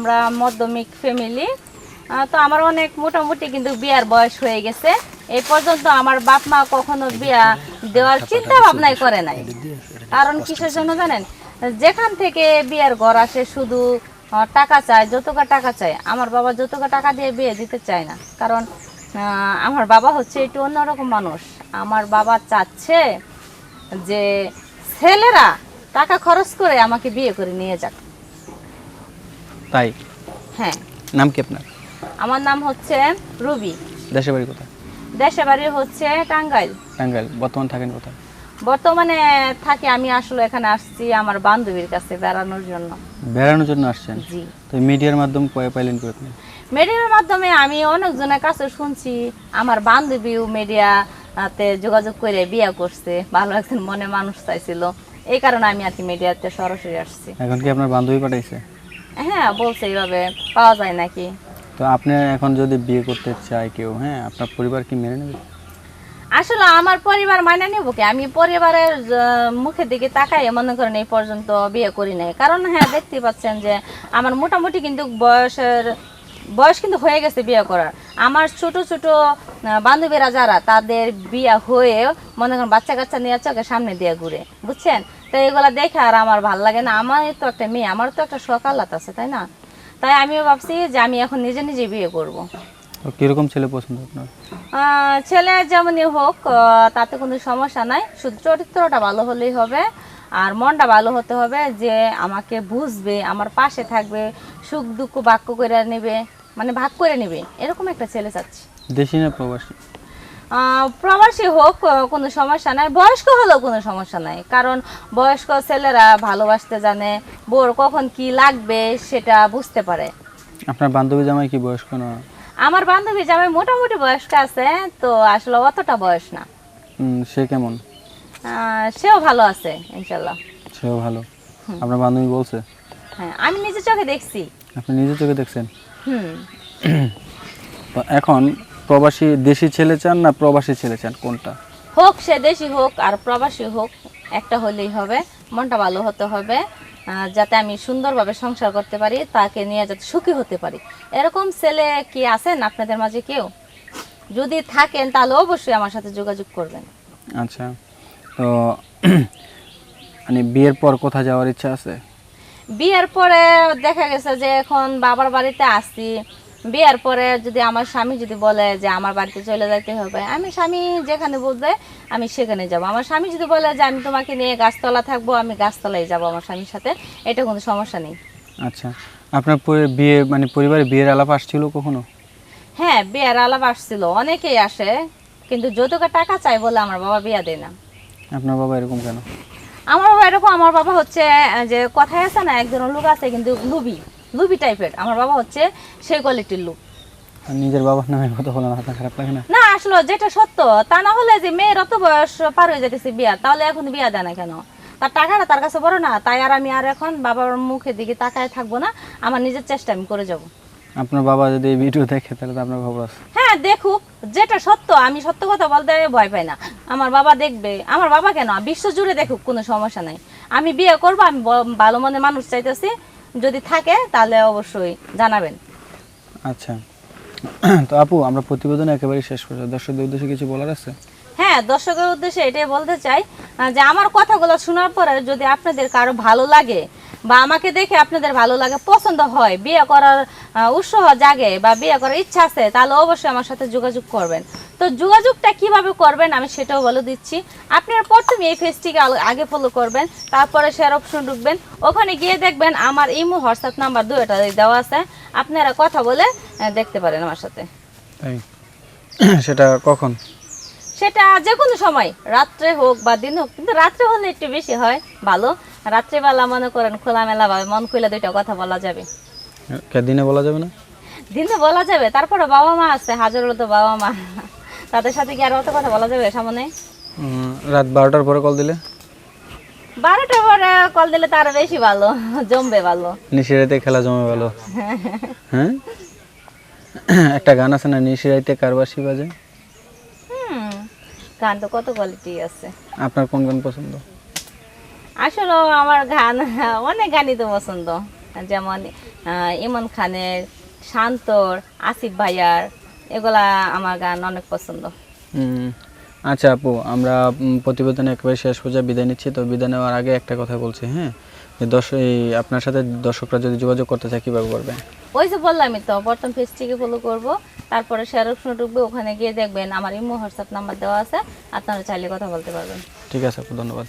আমরা মধ্যমিক ফ্যামিলি। তো আমার অনেক মোটামুটি কিন্তু বিয়ার বয়স হয়ে গেছে। এই পর্যন্ত আমার বাপ মা কখনো বিয়া দেওয়ার চিন্তা ভাবনাই করে নাই। কারণ কিসের জন্য জানেন? যেখান থেকে বিয়ের ঘর আসে শুধু টাকা চায়, যতটা টাকা চায়। আমার বাবা যতটা টাকা দিয়ে বিয়ে দিতে চায় না, কারণ আমার বাবা হচ্ছে একটু অন্যরকম মানুষ। আমার বাবা চাচ্ছে যে ছেলেরা টাকা খরচ করে আমাকে বিয়ে করে নিয়ে যাক। তাই? হ্যাঁ। নাম কি আপনার? আমার নাম হচ্ছে রুবি। দেশের বাড়ি কোথায়? দেশের বাড়ি হচ্ছে টাঙ্গাইল। টাঙ্গাইল। বর্তমান থাকেন কোথায়? বর্তমানে থাকি আমি আসলে এখানে আসছি আমার বান্ধবীর কাছে বেড়ানোর জন্য। বেড়ানোর জন্য আসছেন? জি। তো মিডিয়ার মাধ্যমে পাইলেন করে আপনি? মিডিয়ার মাধ্যমে আমি অনেকজনের কাছে শুনছি, আমার বান্ধবীও মিডিয়াতে যোগাযোগ করে বিয়ে করছে, ভালো একজন মনে মানুষ চাইছিল, এই কারণে আমি আর কি মিডিয়াতে সরাসরি আসছি। এখন কি আপনার বান্ধবী পাঠাইছে? হ্যাঁ, বলছে এইভাবে পাওয়া যায় নাকি। তো আপনি এখন যদি বিয়ে করতে চায় কেউ, হ্যাঁ, আপনার পরিবার কি মেনে নেবে? আসলে আমার পরিবার মাইনা নেব কি? আমি পরিবারের মুখের দিকে তাকাই মনে করেন এই পর্যন্ত বিয়ে করি নাই। কারণ হ্যাঁ, দেখতে পাচ্ছেন যে আমার মোটামুটি কিন্তু বয়স কিন্তু হয়ে গেছে বিয়ে করার। আমার ছোট ছোট বান্ধবীরা যারা, তাদের বিয়ে হয়ে মনে করেন বাচ্চা কাচ্চা নিয়ে চোখের সামনে দিয়ে ঘুরে, বুঝছেন? তো এগুলা দেখে আর আমার ভালো লাগে না। আমার তো একটা মেয়ে, আমার তো একটা সকালাত আছে, তাই না? তাই আমিও ভাবছি যে আমি এখন নিজে নিজে বিয়ে করব। কিরকম ছেলে পছন্দ আপনার? ছেলে যেমনই হোক তাতে কোনো সমস্যা নাই, শুধু চরিত্রটা ভালো হলেই হবে আর মনটা ভালো হতে হবে, যে আমাকে বুঝবে, আমার পাশে থাকবে, সুখ দুঃখ ভাগ করে নেবে, মানে ভাগ করে নেবে, এরকম একটা ছেলে চাচ্ছি। দেশি না প্রবাসী? প্রবাসী হোক কোনো সমস্যা নাই, বয়স্ক হলেও কোনো সমস্যা নাই। কারণ বয়স্ক ছেলেরা ভালোবাসতে জানে, বোর কখন কি লাগবে সেটা বুঝতে পারে। আপনার বান্ধবী জামাই কি বয়স্ক না? আমার বান্ধবী জামাই মোটামুটি বয়স্ক আছে, তো আসলে অতটা বয়স না। সে কেমন? সেও ভালো আছে ইনশাল্লাহ। সেও ভালো? আপনার বান্ধবী বলছে? হ্যাঁ, আমি নিজে চোখে দেখছি। আপনি নিজে চোখে দেখছেন? হুম। তো এখন প্রবাসী দেশি ছেলে চান না প্রবাসী ছেলে চান, কোনটা? হোক সে দেশি হোক আর প্রবাসী হোক, একটা হলেই হবে। মনটা ভালো হতে হবে, যাতে আমি সুন্দরভাবে সংসার করতে পারি, তাকে নিয়ে যাতে সুখী হতে পারি। এরকম ছেলে কি আছেন আপনাদের মাঝে কেউ? যদি থাকেন তাহলে অবশ্যই আমার সাথে যোগাযোগ করবেন। আচ্ছা, তো মানে বিয়ের পর কোথায় যাওয়ার ইচ্ছা আছে? বিয়ের পরে দেখা গেছে যে এখন বাবার বাড়িতে আসছি, বিয়ের পরে যদি আমার স্বামী যদি বলে যে আমার বাড়িতে চলে যেতে হবে, আমি স্বামী যেখানে বলবে আমি সেখানে যাব। আমার স্বামী যদি বলে যে আমি তোমাকে নিয়ে গাছতলা থাকবো, আমি গাছতলায় যাব আমার স্বামীর সাথে, এটা কোনো সমস্যা নেই। আচ্ছা, আপনার বিয়ে মানে পরিবারে বিয়ের আলাপ আসছিল কখনো? হ্যাঁ, বিয়ের আলাপ আসছিল, অনেকেই আসে, কিন্তু যৌতুকের টাকা চাই বলে আমার বাবা বিয়ে দেয় না। আপনার বাবা এরকম কেন? আমার বাবা এরকম, আমার বাবা হচ্ছে যে কথায় আছে না, একজন লোক আছে কিন্তু লুবি লুবি টাইপের, আমার বাবা হচ্ছে সেই কোয়ালিটির লোক। নিজের বাবার নামে কথা বলেন, আপনার খারাপ লাগে না? না, আসলে যেটা সত্য, তা না হলে যে মেয়ের অত বয়স পার হয়ে যেতেছে বিয়া, তাহলে এখন বিয়া দেয় না কেন? তার টাকাটা তার কাছে বড় না, তাই আর আমি আর এখন বাবার মুখের দিকে তাকায় থাকবো না, আমার নিজের চেষ্টা আমি করে যাব। আপনার বাবা যদি এই ভিডিও দেখে তাহলে তো আপনার খবর আছে। হ্যাঁ, দেখুক, যেটা সত্য, আমি সত্য কথা বলতে ভয় পাই না। আমার বাবা দেখবে, আমার বাবা কেন, বিশ্ব জুড়ে দেখুক, কোনো সমস্যা নাই। আমি বিয়ে করবো, আমি ভালো মনে মানুষ চাইতেছি, যদি থাকে তাহলে অবশ্যই জানাবেন। আচ্ছা, তো আপু আমরা প্রতিবেদন একেবারে শেষ করছি, দর্শকদের উদ্দেশ্যে কিছু বলার আছে? হ্যাঁ, দর্শকের উদ্দেশ্যে এটাই বলতে চাই যে আমার কথাগুলো শোনার পরে যদি আপনাদের কারো ভালো লাগে বা আমাকে দেখে আপনাদের ভালো লাগে, পছন্দ হয়, বিয়ে করার উৎসাহ জাগে বা বিয়ে করার ইচ্ছা আছে, তাহলে অবশ্যই আমার সাথে যোগাযোগ করবেন। তো যোগাযোগটা কিভাবে করবেন আমি সেটাও বলে দিচ্ছি। আপনারা প্রথমে এই পেজটিকে আগে ফলো করবেন, তারপরে শেয়ার অপশন ঢুকবেন, ওখানে গিয়ে দেখবেন আমার ইমো হোয়াটসঅ্যাপ নাম্বার দুইটা দেওয়া আছে, আপনারা কথা বলে দেখতে পারেন আমার সাথে। তাই? সেটা কখন? সেটা যে কোনো সময়, রাত্রে হোক বা দিন হোক, কিন্তু রাত্রে হলে একটু বেশি হয় ভালো। রাত্রেবেলা মনে করেন খোলামেলা ভাবে মন খুলে দুইটা কথা বলা যাবে। দিনে বলা যাবে না? দিনে বলা যাবে, তারপরে বাবা মা আছে, হাজারো তো বাবা মা, তাদের সাথে কি আর অত কথা বলা যাবে সামনে? রাত 12টার পরে কল দিলে? 12টার পরে কল দিলে তার বেশি ভালো, জমবে ভালো। নিশিরাতে খেলা জমে ভালো। হ্যাঁ, একটা গান আছে না, নিশিরাতে কারবাসি বাজে? গান তো কত কোয়ালিটি আছে। আপনার কোন গান পছন্দ? আসলে আমার গান অনেক গানই তো পছন্দ। যেমন ইমন খানের, শান্তর, আসিফ ভাইয়ার, এগুলা আমার গান অনেক পছন্দ। আচ্ছা আপু, আমরা প্রতিবেদনে একেবারে শেষ পর্যায়ে বিদায় নিচ্ছি। তো বিদায় নেওয়ার আগে একটা কথা বলছি, হ্যাঁ, যে আপনার সাথে দর্শকরা যদি যোগাযোগ করতে চায় কীভাবে করবে? ওই যে বললামই তো, প্রথম পেজটিকে ফলো করব, তারপরে শেয়ার অপশনে ঢুকবে, ওখানে গিয়ে দেখবেন আমার ইমো হোয়াটসঅ্যাপ নাম্বার দেওয়া আছে, আপনারা চাইলে কথা বলতে পারবেন। ঠিক আছে আপু, ধন্যবাদ।